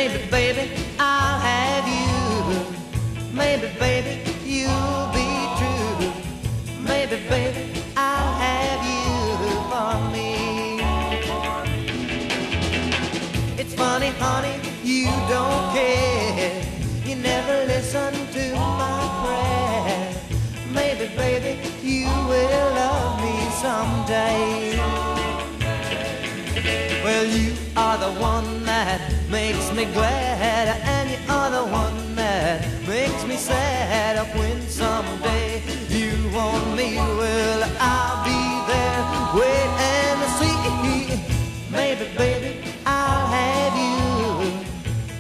Maybe, baby, I'll have you. Maybe, baby, you'll be true. Maybe, baby, I'll have you for me. It's funny, honey, you don't care. You never listen to my prayer. Maybe, baby, you will love me someday. Well, you are the one that makes me glad, and you are the one that makes me sad. When someday you want me, well, I'll be there, wait and see. Maybe, baby, I'll have you.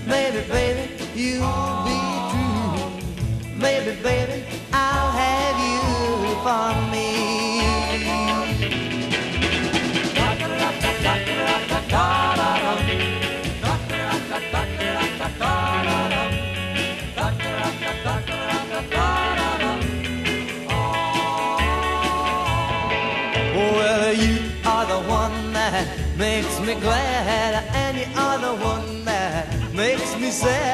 Maybe, baby, you'll be true. Maybe, baby, I'll have you for me. Well, you are the one that makes me glad, and you are the one that makes me sad.